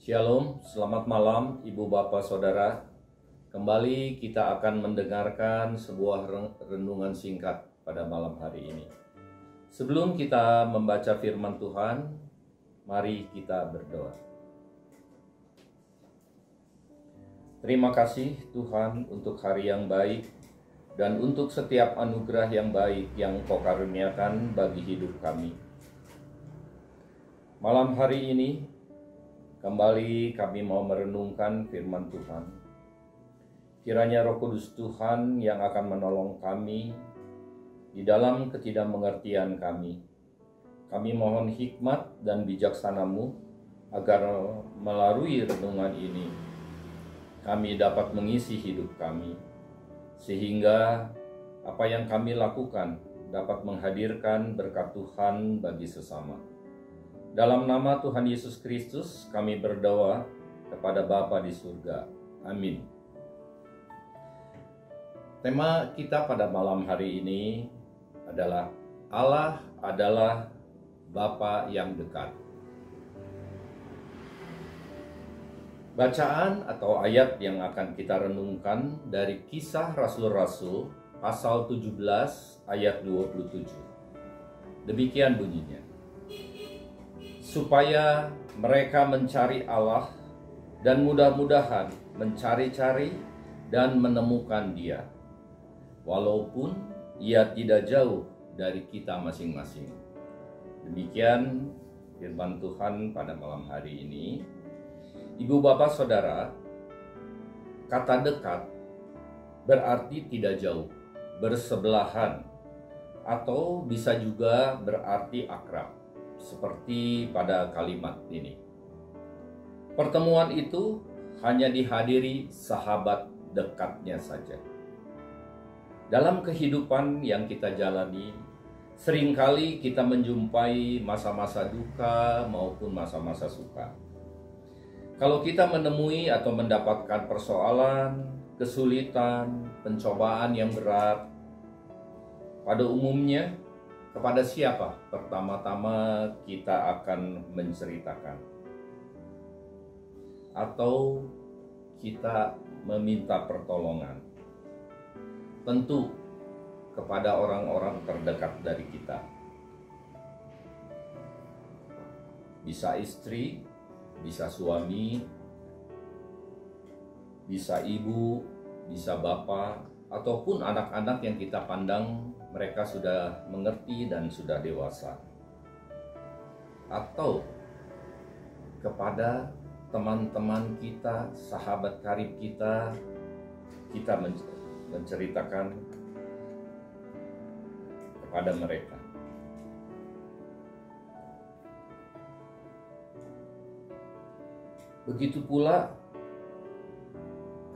Shalom, selamat malam Ibu Bapak Saudara. Kembali kita akan mendengarkan sebuah renungan singkat pada malam hari ini. Sebelum kita membaca firman Tuhan, mari kita berdoa. Terima kasih Tuhan untuk hari yang baik dan untuk setiap anugerah yang baik yang Kau karuniakan bagi hidup kami. Malam hari ini kembali kami mau merenungkan firman Tuhan. Kiranya Roh Kudus Tuhan yang akan menolong kami di dalam ketidakmengertian kami. Kami mohon hikmat dan bijaksana-Mu agar melalui renungan ini kami dapat mengisi hidup kami, sehingga apa yang kami lakukan dapat menghadirkan berkat Tuhan bagi sesama. Dalam nama Tuhan Yesus Kristus kami berdoa kepada Bapa di surga. Amin. Tema kita pada malam hari ini adalah Allah adalah Bapa yang dekat. Bacaan atau ayat yang akan kita renungkan dari Kisah Rasul-Rasul pasal 17 ayat 27. Demikian bunyinya. Supaya mereka mencari Allah dan mudah-mudahan mencari-cari dan menemukan Dia, walaupun Ia tidak jauh dari kita masing-masing. Demikian firman Tuhan pada malam hari ini. Ibu bapak saudara, kata dekat berarti tidak jauh, bersebelahan, atau bisa juga berarti akrab. Seperti pada kalimat ini. Pertemuan itu hanya dihadiri sahabat dekatnya saja. Dalam kehidupan yang kita jalani, seringkali kita menjumpai masa-masa duka maupun masa-masa suka. Kalau kita menemui atau mendapatkan persoalan, kesulitan, pencobaan yang berat, pada umumnya kepada siapa pertama-tama kita akan menceritakan? Atau kita meminta pertolongan? Tentu kepada orang-orang terdekat dari kita. Bisa istri, bisa suami, bisa ibu, bisa bapak, ataupun anak-anak yang kita pandang mereka sudah mengerti dan sudah dewasa. Atau kepada teman-teman kita, sahabat karib kita menceritakan kepada mereka. Begitu pula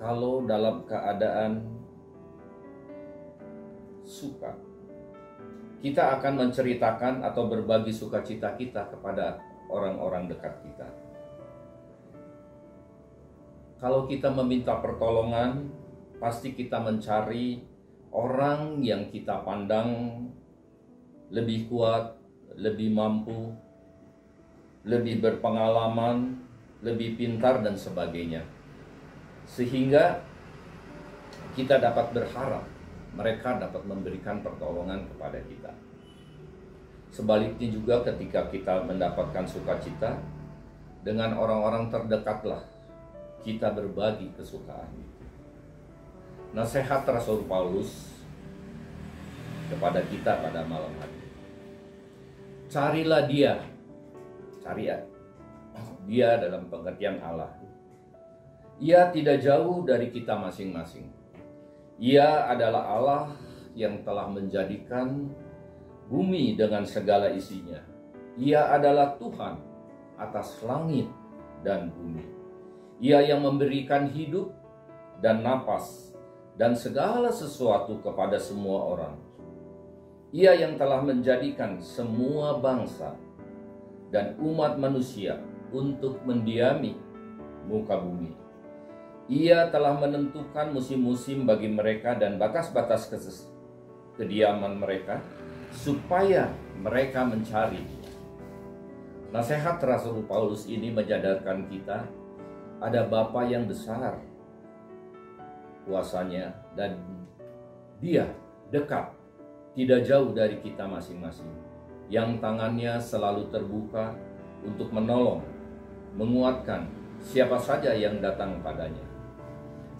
kalau dalam keadaan suka, kita akan menceritakan atau berbagi sukacita kita kepada orang-orang dekat kita. Kalau kita meminta pertolongan, pasti kita mencari orang yang kita pandang lebih kuat, lebih mampu, lebih berpengalaman, lebih pintar dan sebagainya. Sehingga kita dapat berharap mereka dapat memberikan pertolongan kepada kita. Sebaliknya juga ketika kita mendapatkan sukacita, dengan orang-orang terdekatlah kita berbagi kesukaan. Nasihat Rasul Paulus kepada kita pada malam hari. Carilah Dia. Cari Dia dalam pengertian Allah. Ia tidak jauh dari kita masing-masing. Ia adalah Allah yang telah menjadikan bumi dengan segala isinya. Ia adalah Tuhan atas langit dan bumi. Ia yang memberikan hidup dan napas dan segala sesuatu kepada semua orang. Ia yang telah menjadikan semua bangsa dan umat manusia untuk mendiami muka bumi. Ia telah menentukan musim-musim bagi mereka dan batas-batas kediaman mereka, supaya mereka mencari. Nasihat Rasul Paulus ini menyadarkan kita ada Bapa yang besar kuasanya dan Dia dekat, tidak jauh dari kita masing-masing, yang tangannya selalu terbuka untuk menolong, menguatkan siapa saja yang datang padanya.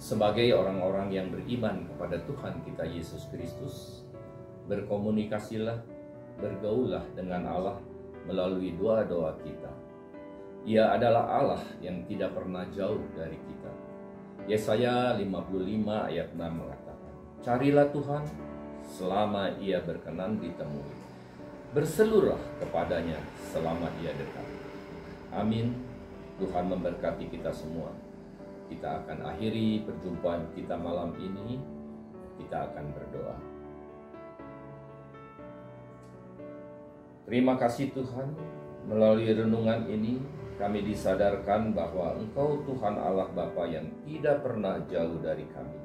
Sebagai orang-orang yang beriman kepada Tuhan kita Yesus Kristus, berkomunikasilah, bergaullah dengan Allah melalui doa-doa kita. Ia adalah Allah yang tidak pernah jauh dari kita. Yesaya 55 ayat 6 mengatakan, "Carilah Tuhan selama Ia berkenan ditemui. Berseluruhlah kepadanya selama Ia dekat." Amin. Tuhan memberkati kita semua. Kita akan akhiri perjumpaan kita malam ini. Kita akan berdoa. Terima kasih Tuhan, melalui renungan ini kami disadarkan bahwa Engkau Tuhan Allah Bapa yang tidak pernah jauh dari kami.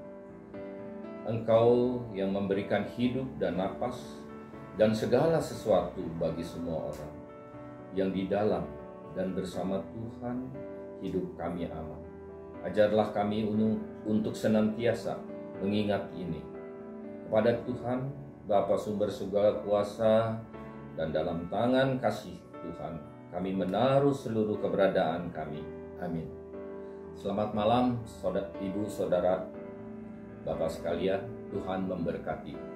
Engkau yang memberikan hidup dan napas dan segala sesuatu bagi semua orang, yang di dalam dan bersama Tuhan hidup kami aman. Ajarlah kami untuk senantiasa mengingat ini. Kepada Tuhan, Bapa sumber segala kuasa, dan dalam tangan kasih Tuhan, kami menaruh seluruh keberadaan kami. Amin. Selamat malam, Ibu, Saudara, Bapak sekalian. Tuhan memberkati.